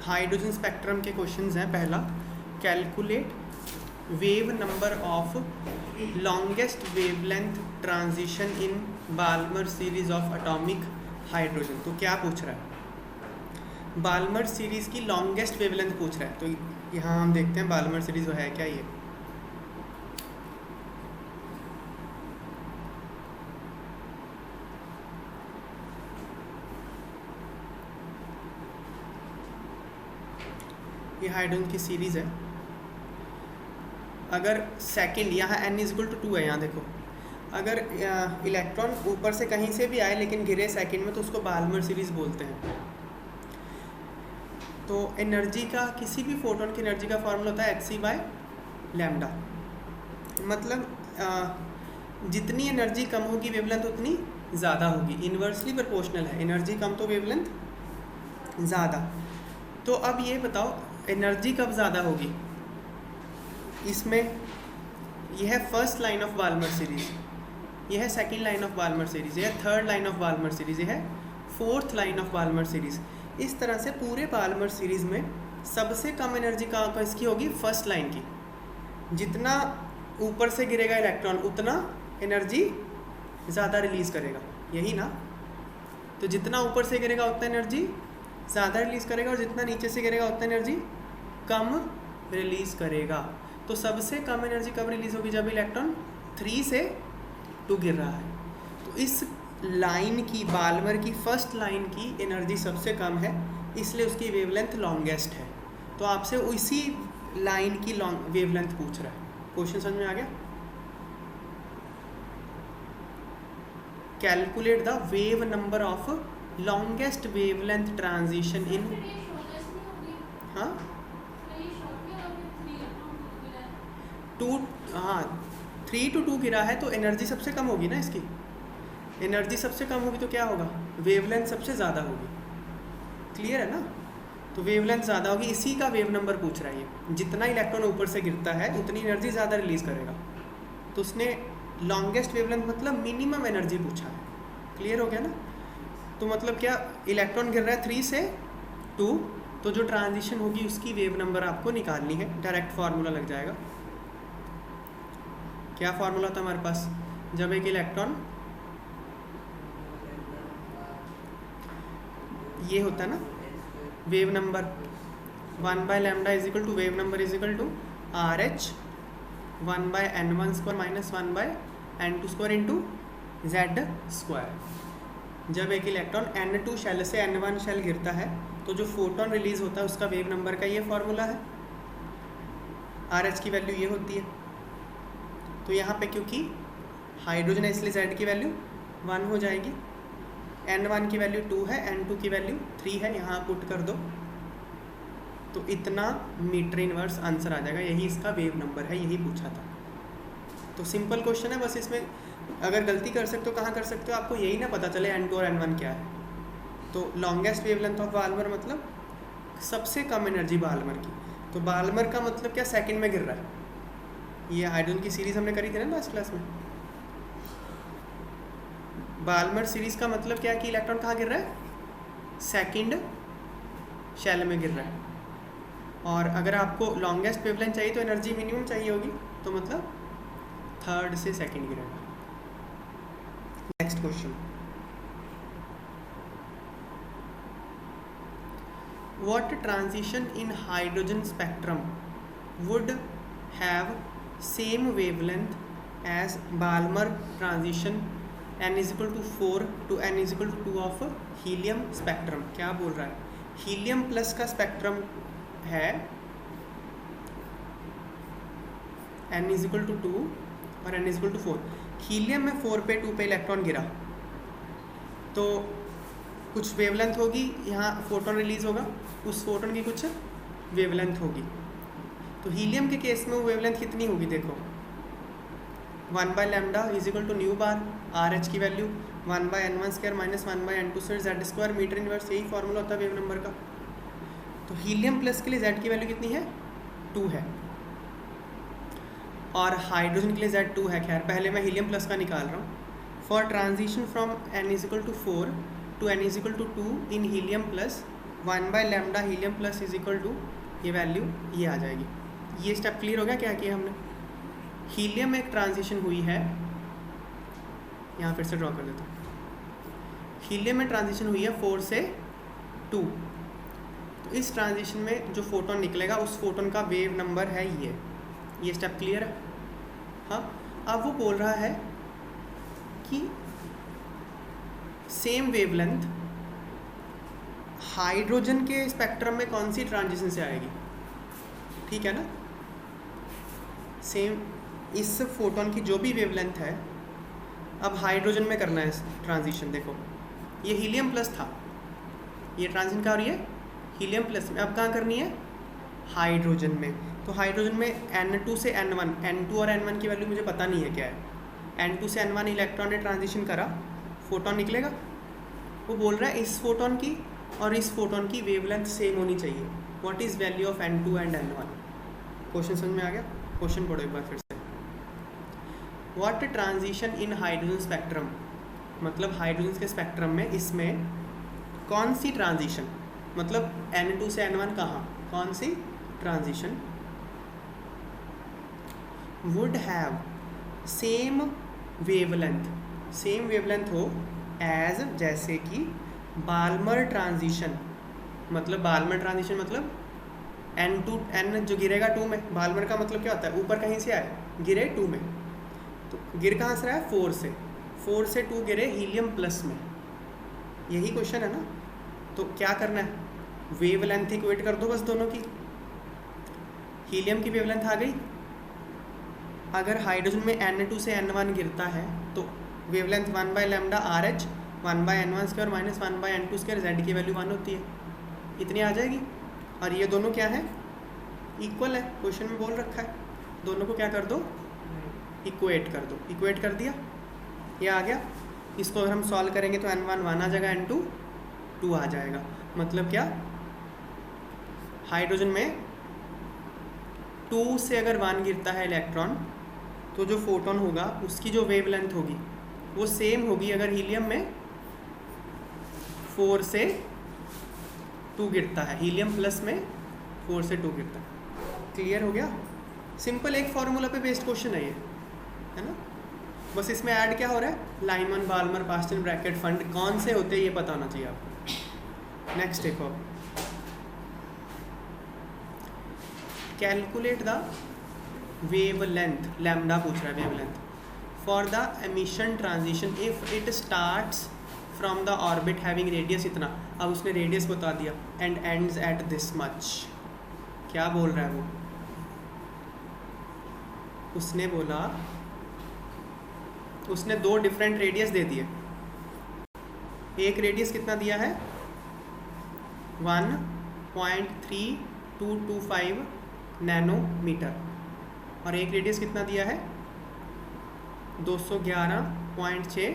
Hydrogen spectrum के questions हैं। पहला, calculate wave number of longest wavelength transition in Balmer series of atomic hydrogen. तो क्या पूछ रहा है? बाल्मर सीरीज की लॉन्गेस्ट वेवलेंथ पूछ रहा है। तो यहाँ हम देखते हैं बाल्मर सीरीज है क्या। ये हाइड्रोजन की सीरीज़ है। अगर सेकंड यहाँ n इक्वल टू 2 है, यहाँ देखो, अगर इलेक्ट्रॉन ऊपर से कहीं से भी आए लेकिन गिरे सेकंड में तो उसको बाल्मर सीरीज बोलते हैं। तो एनर्जी का, किसी भी फोटोन की एनर्जी का फॉर्मूला होता है hc/λ। मतलब जितनी एनर्जी कम होगी वेवलेंथ उतनी ज़्यादा होगी, इन्वर्सली प्रोपोर्शनल है। एनर्जी कम तो वेवलेंथ ज़्यादा। तो अब ये बताओ एनर्जी कब ज़्यादा होगी? इसमें यह है first line of Balmer series, यह है second line of Balmer series, यह है third line of Balmer series, यह है fourth line of Balmer series. इस तरह से पूरे बाल्मर सीरीज़ में सबसे कम एनर्जी का इसकी होगी फर्स्ट लाइन की। जितना ऊपर से गिरेगा इलेक्ट्रॉन उतना एनर्जी ज़्यादा रिलीज़ करेगा, यही ना। तो जितना ऊपर से गिरेगा उतना एनर्जी ज़्यादा रिलीज़ करेगा और जितना नीचे से गिरेगा उतना एनर्जी कम रिलीज़ करेगा। तो सबसे कम एनर्जी कब रिलीज़ होगी? जब इलेक्ट्रॉन 3 से 2 गिर रहा है। तो इस लाइन की, बाल्मर की फर्स्ट लाइन की एनर्जी सबसे कम है, इसलिए उसकी वेवलेंथ लॉन्गेस्ट है। तो आपसे उसी लाइन की वेवलेंथ पूछ रहा है। क्वेश्चन समझ में आ गया? Calculate the wave number of longest wavelength transition इन, हाँ 3 to 2 गिरा है तो एनर्जी सबसे कम होगी ना। इसकी एनर्जी सबसे कम होगी तो क्या होगा? वेवलेंथ सबसे ज़्यादा होगी। क्लियर है ना? तो वेवलेंथ ज़्यादा होगी, इसी का वेव नंबर पूछ रहा है ये। जितना इलेक्ट्रॉन ऊपर से गिरता है उतनी एनर्जी ज़्यादा रिलीज़ करेगा। तो उसने लॉन्गेस्ट वेवलेंथ मतलब मिनिमम एनर्जी पूछा है। क्लियर हो गया ना? तो मतलब क्या, इलेक्ट्रॉन गिर रहा है 3 से 2, तो जो ट्रांजिशन होगी उसकी वेव नंबर आपको निकालनी है। डायरेक्ट फार्मूला लग जाएगा। क्या फार्मूला था हमारे पास? जब एक इलेक्ट्रॉन, ये होता है ना wave number 1/λ is equal to wave number is equal to RH 1/n1² minus 1/n2² into Z²। जब एक इलेक्ट्रॉन N2 शेल से N1 शेल गिरता है तो जो फोटोन रिलीज होता है उसका वेव नंबर का ये फॉर्मूला है। RH की वैल्यू ये होती है। तो यहाँ पे क्योंकि हाइड्रोजन है इसलिए Z की वैल्यू 1 हो जाएगी, N1 की वैल्यू 2 है, N2 की वैल्यू 3 है, यहाँ पुट कर दो तो इतना मीटर इनवर्स आंसर आ जाएगा। यही इसका वेव नंबर है, यही पूछा था। तो सिंपल क्वेश्चन है, बस इसमें अगर गलती कर सकते हो, कहाँ कर सकते हो, आपको यही ना पता चले N2 और N1 क्या है। तो लॉन्गेस्ट वेवलेंथ ऑफ बाल्मर मतलब सबसे कम एनर्जी बाल्मर की। तो बाल्मर का मतलब क्या, सेकंड में गिर रहा है। ये हाइड्रोजन की सीरीज़ हमने करी थी ना लास्ट क्लास में। बाल्मर सीरीज़ का मतलब क्या है कि इलेक्ट्रॉन कहाँ गिर रहा है? सेकंड शेल में गिर रहा है। और अगर आपको लॉन्गेस्ट वेवलेंथ चाहिए तो एनर्जी मिनिमम चाहिए होगी, तो मतलब थर्ड से सेकंड गिरेगा। Next question, what transition in hydrogen spectrum would have same wavelength as Balmer transition n is equal to 4 to n is equal to 2 of helium spectrum. क्या बोल रहा है? हीलियम प्लस का स्पेक्ट्रम है n is equal to 2 और n is equal to 4। Helium में 4 पे 2 पे इलेक्ट्रॉन गिरा तो कुछ वेवलेंथ होगी, यहाँ फोटोन रिलीज होगा, उस फोटोन की कुछ वेवलेंथ होगी। तो हीलियम के केस में वो वेवलेंथ कितनी होगी? देखो 1/λ is equal to nu bar, RH की value 1/n1² minus 1/n2² Z², metre inverse, यही फॉर्मूला होता है वेव नंबर का। तो हीलियम प्लस के लिए Z की वैल्यू कितनी है? 2 है, और हाइड्रोजन के लिए Z2 है। खैर पहले मैं हीलियम प्लस का निकाल रहा हूँ। For transition from n is equal to 4 to n is equal to 2 in helium plus 1/λ helium plus is equal to ये वैल्यू ये आ जाएगी। ये स्टेप क्लियर हो गया क्या किया हमने। हीलियम में एक ट्रांजिशन हुई है, यहाँ फिर से ड्रॉ कर देता हूँ। हीलियम में ट्रांजिशन हुई है 4 से 2। तो इस ट्रांजिशन में जो फोटोन निकलेगा उस फोटोन का वेव नंबर है ये स्टेप क्लियर है। हाँ, अब वो बोल रहा है कि सेम वेवलेंथ हाइड्रोजन के स्पेक्ट्रम में कौन सी ट्रांजिशन से आएगी, ठीक है ना। सेम इस फोटोन की जो भी वेवलेंथ है, अब हाइड्रोजन में करना है ट्रांजिशन। देखो ये हीलियम प्लस था, ये ट्रांजिशन कहाँ हो रही है, हीलियम प्लस में। अब कहाँ करनी है, हाइड्रोजन में। तो हाइड्रोजन में N2 से N1, N2 और N1 की वैल्यू मुझे पता नहीं है क्या है। N2 से N1 इलेक्ट्रॉन ने ट्रांजिशन करा, फोटोन निकलेगा। वो बोल रहा है इस फोटोन की और इस फोटोन की वेवलेंथ सेम होनी चाहिए। What is value of N2 and N1। Question समझ में आ गया। क्वेश्चन पढ़ो एक बार फिर से। What transition in hydrogen spectrum, मतलब हाइड्रोजन के स्पेक्ट्रम में इसमें कौन सी ट्रांजिशन, मतलब N2 से N1 कहाँ, कौन सी transition would have same wavelength हो एज, जैसे कि बाल्मर ट्रांजिशन। मतलब बाल्मर ट्रांजिशन मतलब N जो गिरेगा 2 में, बाल्मर का मतलब क्या होता है, ऊपर कहीं से आए गिरे 2 में। तो गिर कहाँ से रहा है, 4 से 2 गिरे हीलियम प्लस में। यही क्वेश्चन है ना। तो क्या करना है, वेवलेंथ इक्वेट कर दो बस दोनों की। हीलियम की वेवलेंथ आ गई। अगर हाइड्रोजन में N2 से N1 गिरता है तो wavelength 1/λ RH 1/N1² minus 1/N2², Z की वैल्यू 1 होती है, इतनी आ जाएगी। और ये दोनों क्या है, इक्वल है। क्वेश्चन में बोल रखा है दोनों को क्या कर दो, इक्वेट कर दो। इक्वेट कर दिया, ये आ गया। इसको अगर हम सॉल्व करेंगे तो N1 1 आ जाएगा, N2 2 आ जाएगा। मतलब क्या, हाइड्रोजन में 2 से अगर 1 गिरता है इलेक्ट्रॉन तो जो फोटोन होगा उसकी जो वेवलेंथ होगी वो सेम होगी अगर हीलियम में 4 से 2 गिरता है, हीलियम प्लस में 4 से 2 गिरता है। क्लियर हो गया। सिंपल एक फार्मूला पे बेस्ड क्वेश्चन है ये, है ना। बस इसमें ऐड क्या हो रहा है, लाइमन, बाल्मर, बास्टन, ब्रैकेट, फंड कौन से होते हैं ये पता होना चाहिए आपको। नेक्स्ट देखो, कैलकुलेट द वेवलेंथ, लैम्डा पूछ रहा है wavelength for the emission transition if it starts from the orbit having radius इतना। अब उसने रेडियस बता दिया, and ends at this much. क्या बोल रहा है वो, उसने बोला, उसने 2 डिफरेंट रेडियस दे दिए। एक रेडियस कितना दिया है, 1.3225 नैनोमीटर, और एक रेडियस कितना दिया है 211.6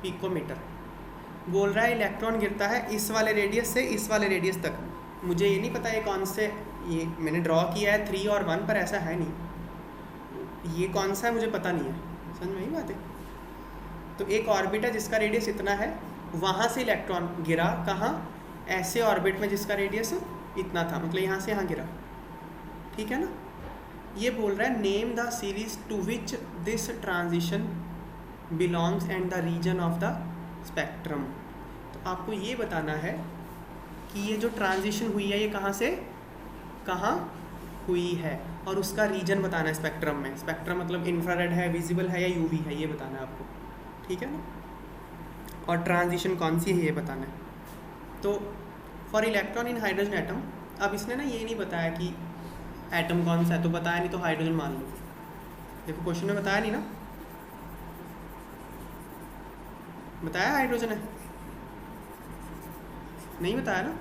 पिकोमीटर। बोल रहा है इलेक्ट्रॉन गिरता है इस वाले रेडियस से इस वाले रेडियस तक। मुझे ये नहीं पता ये कौन से, ये मैंने ड्रॉ किया है 3 और 1 पर, ऐसा है नहीं, ये कौन सा है मुझे पता नहीं है। समझ में यही बात है। तो एक ऑर्बिट है जिसका रेडियस इतना है, वहाँ से इलेक्ट्रॉन गिरा कहाँ, ऐसे ऑर्बिट में जिसका रेडियस इतना था, मतलब यहाँ से यहाँ गिरा, ठीक है ना। ये बोल रहा है name the series to which this transition belongs and the region of the spectrum. तो आपको ये बताना है कि ये जो ट्रांजिशन हुई है ये कहाँ से कहाँ हुई है, और उसका रीजन बताना है स्पेक्ट्रम में। स्पेक्ट्रम मतलब इंफ्रारेड है, विजिबल है या यूवी है, ये बताना है आपको, ठीक है ना। और ट्रांजिशन कौन सी है ये बताना है। तो for electron in hydrogen atom, अब इसने ना ये नहीं बताया कि एटम कौन सा है, तो बताया नहीं तो हाइड्रोजन मान लो। देखो क्वेश्चन में बताया नहीं ना, बताया हाइड्रोजन है, नहीं बताया ना,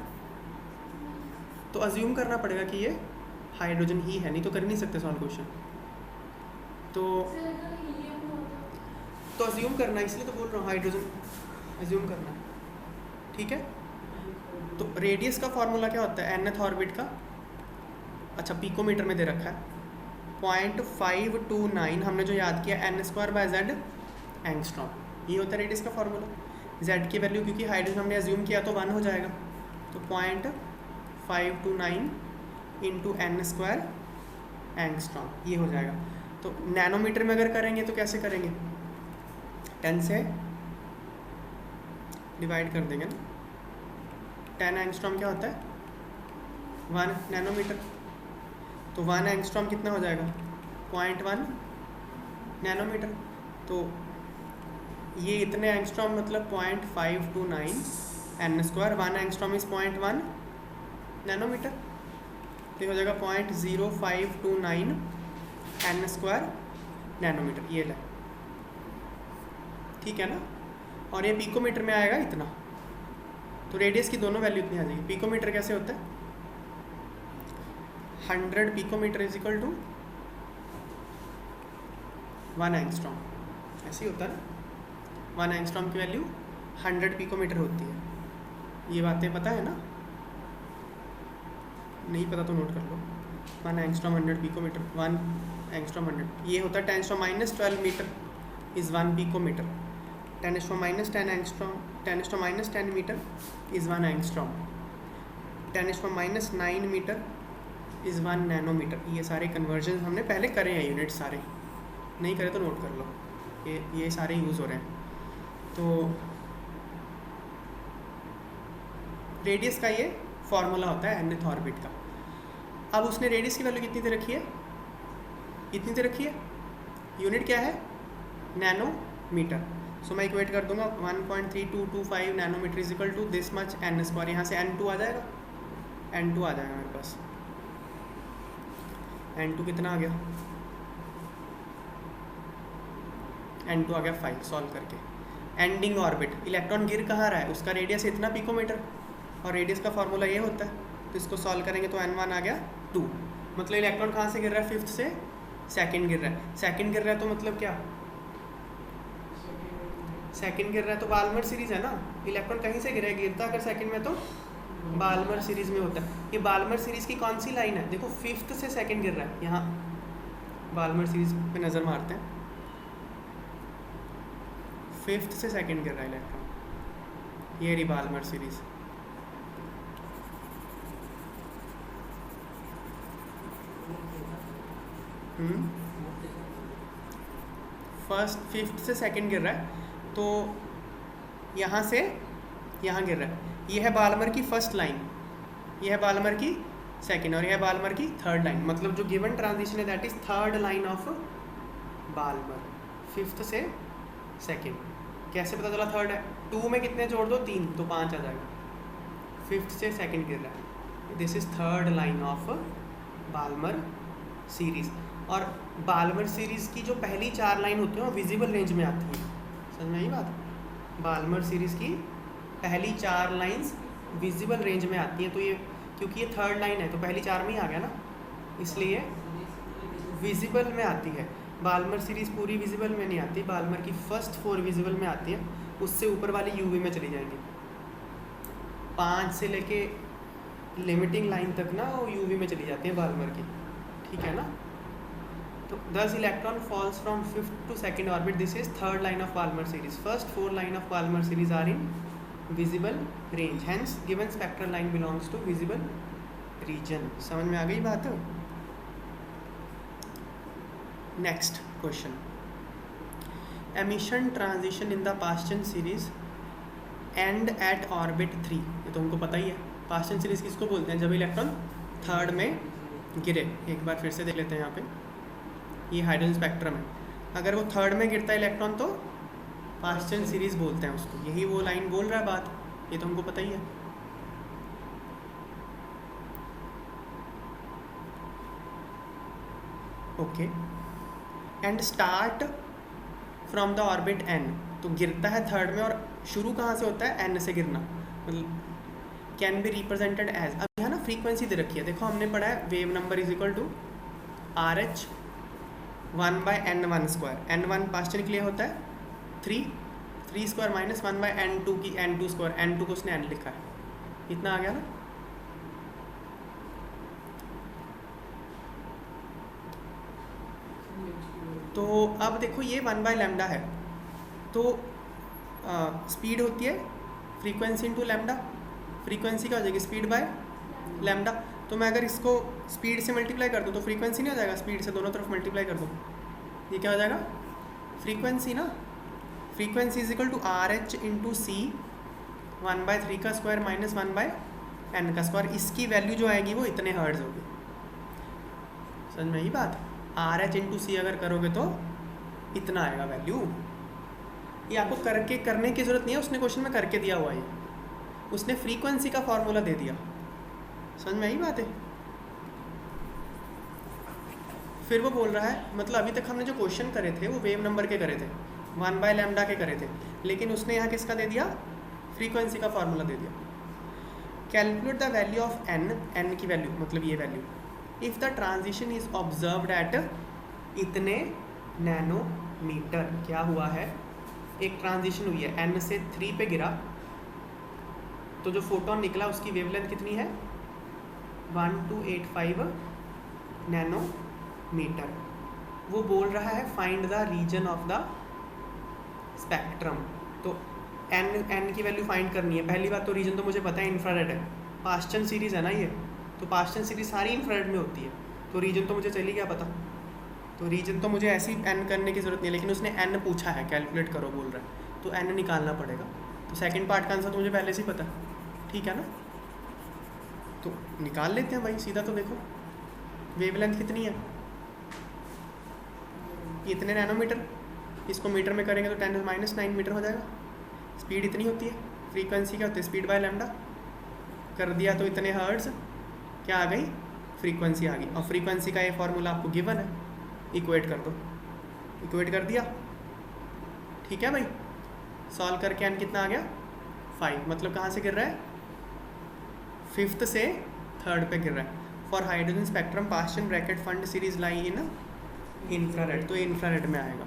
तो अज्यूम करना पड़ेगा कि ये हाइड्रोजन ही है, नहीं तो कर नहीं सकते सॉल्व क्वेश्चन। तो अज्यूम करना, इसलिए तो बोल रहा हूँ हाइड्रोजन अज्यूम करना, ठीक है। तो रेडियस का फॉर्मूला क्या होता है, nth ऑर्बिट का, अच्छा पिकोमीटर में दे रखा है 0.529, हमने जो याद किया n²/z एंगस्ट्रॉम, ये होता है रेडियस का फॉर्मूला। z की वैल्यू क्योंकि हाइड्रोजन हमने अज्यूम किया तो 1 हो जाएगा, तो 0.529 0.529 इंटू n स्क्वायर एंगस्ट्रॉम, ये हो जाएगा। तो नैनोमीटर में अगर करेंगे तो कैसे करेंगे, 10 से डिवाइड कर देंगे ना। 10 एंगस्ट्रॉम क्या होता है, 1 नैनोमीटर। तो 1 एंगस्ट्रॉम कितना हो जाएगा, 0.1 नैनोमीटर। तो ये इतने एंगस्ट्रॉम मतलब 0.529 n square, 1 angstrom is 0.1 nanometer. तो हो जाएगा 0.0529 n स्क्वायर नैनोमीटर, ये ले, ठीक है ना। और ये पिकोमीटर में आएगा इतना। तो रेडियस की दोनों वैल्यू इतनी आ जाएगी। पिकोमीटर कैसे होता है, 100 picometer is equal to 1 angstrom, ऐसे ही होता है ना। 1 एंगस्ट्रॉम की वैल्यू 100 पिकोमीटर होती है। ये बातें पता है ना, नहीं पता तो नोट कर लो। 1 एंगस्ट्रॉम 100 पिकोमीटर, 1 एंगस्ट्रॉम 100, ये होता है 10⁻12 metre is 1 picometre. 10⁻10 angstrom, 10⁻10 metre is 1 angstrom. 10⁻9 metre is 1 nanometre. ये सारे कन्वर्जन हमने पहले करे हैं, यूनिट सारे, नहीं करे तो नोट कर लो, ये सारे यूज़ हो रहे हैं। तो रेडियस का ये फॉर्मूला होता है nth ऑर्बिट का। अब उसने रेडियस की वैल्यू कितनी दे रखी है, इतनी दे रखी है। यूनिट क्या है, नैनोमीटर। सो मैं इक्वेट कर दूंगा 1.3225 nanometre is equal to this much n square. यहाँ से n2 आ जाएगा, n2 आ जाएगा मेरे पास। n2 कितना आ गया, n2 आ गया 5 सॉल्व करके। एंडिंग ऑर्बिट, इलेक्ट्रॉन गिर कहाँ रहा है, उसका रेडियस इतना पिकोमीटर, और रेडियस का फॉर्मूला ये होता है। तो इसको सॉल्व करेंगे तो n1 आ गया 2। मतलब इलेक्ट्रॉन कहाँ से गिर रहा है, 5th से 2nd गिर रहा है। 2nd गिर रहा है तो मतलब क्या, 2nd गिर रहा है तो बाल्मर सीरीज है ना। इलेक्ट्रॉन कहीं से गिरा है, गिरता अगर 2nd में तो बाल्मर सीरीज में होता है। ये बाल्मर सीरीज की कौन सी लाइन है, देखो 5th से 2nd गिर रहा है। यहाँ बाल्मर सीरीज पे नज़र मारते हैं, 5th से 2nd गिर रहा है इलेक्ट्रॉन, ये रही बाल्मर सीरीज। फर्स्ट 5th से 2nd गिर रहा है, तो यहाँ से यहाँ गिर रहा है। ये है बाल्मर की फर्स्ट लाइन, ये है बाल्मर की 2nd, और यह है बाल्मर की 3rd लाइन। मतलब जो गिवन ट्रांजिशन है that is 3rd line of Balmer, 5th से 2nd। कैसे पता चला 3rd है, 2 में कितने जोड़ दो, 3, तो 5 आ जाएगा। 5th से 2nd गिर रहा है, this is 3rd line of Balmer series. और बाल्मर सीरीज़ की जो पहली 4 लाइन होती हैं वो विजिबल रेंज में आती है, समझ में आई बात। बाल्मर सीरीज़ की पहली 4 लाइंस विजिबल रेंज में आती हैं। तो ये क्योंकि ये 3rd लाइन है तो पहली 4 में ही आ गया ना, इसलिए विजिबल में आती है। बाल्मर सीरीज़ पूरी विजिबल में नहीं आती, बाल्मर की फर्स्ट 4 विजिबल में आती है, उससे ऊपर वाली यूवी में चली जाएंगी। 5 से लेके लिमिटिंग लाइन तक ना वो यूवी में चली जाती है बाल्मर की, ठीक है ना। तो 10 electron falls from 5th to 2nd orbit, this is 3rd line of Balmer series. First 4 line of Balmer series are in visible range, hence given spectral line belongs to visible region. समझ में आ गई बात। Next question, emission transition in the Paschen series and at orbit 3। ये तो हमको पता ही है। पास्चन सीरीज किसको बोलते हैं, जब इलेक्ट्रॉन 3rd में गिरे। एक बार फिर से देख लेते हैं यहाँ पे, ये हाइड्रोजन स्पेक्ट्रम है। अगर वो 3rd में गिरता है इलेक्ट्रॉन तो पास्चन सीरीज बोलते हैं उसको। यही वो लाइन बोल रहा है बात, ये तो हमको पता ही है। Okay, and start from the orbit n। तो गिरता है 3rd में, और शुरू कहाँ से होता है, n से गिरना। मतलब कैन बी रिप्रेजेंटेड एज, अब यहाँ ना फ्रीक्वेंसी दे रखी है, देखो हमने पढ़ा है wave number is equal to RH 1/n1 square. n1 Paschen के लिए होता है 3 स्क्वायर माइनस 1/n2 की n2 स्क्वायर, n2 को उसने n लिखा है, इतना आ गया ना। तो अब देखो ये 1/λ है, तो स्पीड होती है फ्रीक्वेंसी इंटू लैम्डा। फ्रीक्वेंसी क्या हो जाएगी, स्पीड बाय लैम्डा। तो मैं अगर इसको स्पीड से मल्टीप्लाई कर दूँ तो फ्रीक्वेंसी नहीं हो जाएगा, स्पीड से दोनों तरफ मल्टीप्लाई कर दूँ, ये क्या हो जाएगा, फ्रीक्वेंसी ना। Frequency is equal to R H into c 1/3 का स्क्वायर माइनस 1/n का स्क्वायर। इसकी वैल्यू जो आएगी वो इतने हर्ट्ज होगी। समझ में यही बात, आर एच इंटू सी अगर करोगे तो इतना आएगा वैल्यू। ये आपको करने की ज़रूरत नहीं है, उसने क्वेश्चन में करके दिया हुआ है, उसने फ्रीक्वेंसी का फॉर्मूला दे दिया। समझ में यही बात है। फिर वो बोल रहा है, मतलब अभी तक हमने जो क्वेश्चन करे थे वो वेव नंबर के करे थे, 1/λ के करे थे, लेकिन उसने यहाँ किसका दे दिया, फ्रीक्वेंसी का फार्मूला दे दिया। Calculate the value of n की वैल्यू मतलब ये value, if the transition is observed eight इतने नैनोमीटर। क्या हुआ है, एक ट्रांजिशन हुई है, n से 3 पे गिरा, तो जो फोटोन निकला उसकी वेवलेंथ कितनी है, 1285 नैनोमीटर। वो बोल रहा है find the region of the spectrum. तो n की वैल्यू फाइंड करनी है। पहली बात तो रीजन तो मुझे पता है, इंफ्रारेड है, पास्चन सीरीज़ है ना ये, तो पास्चन सीरीज़ सारी इंफ्रारेड में होती है, तो रीजन तो मुझे चली गया पता। तो रीजन तो मुझे ऐसी n करने की ज़रूरत नहीं है, लेकिन उसने n पूछा है, कैलकुलेट करो बोल रहा है, तो n निकालना पड़ेगा। तो सेकंड पार्ट का आंसर तो मुझे पहले से ही पता है, ठीक है ना, तो निकाल लेते हैं भाई सीधा। तो देखो वेवलेंथ कितनी है, इतने नैनोमीटर, इसको मीटर में करेंगे तो 10⁻⁹ मीटर हो जाएगा। स्पीड इतनी होती है, फ्रीक्वेंसी क्या होती है, स्पीड बाय लैम्डा, कर दिया तो इतने हर्ट्ज, क्या आ गई, फ्रीक्वेंसी आ गई। और फ्रीक्वेंसी का ये फार्मूला आपको गिवन है, इक्वेट कर दो, इक्वेट कर दिया, ठीक है भाई। सॉल्व करके n कितना आ गया, 5, मतलब कहाँ से गिर रहा है, 5th से 3rd पे गिर रहा है। For hydrogen spectrum Paschen bracket fund series lie in infrared, तो ये इंफ्रारेड में आएगा।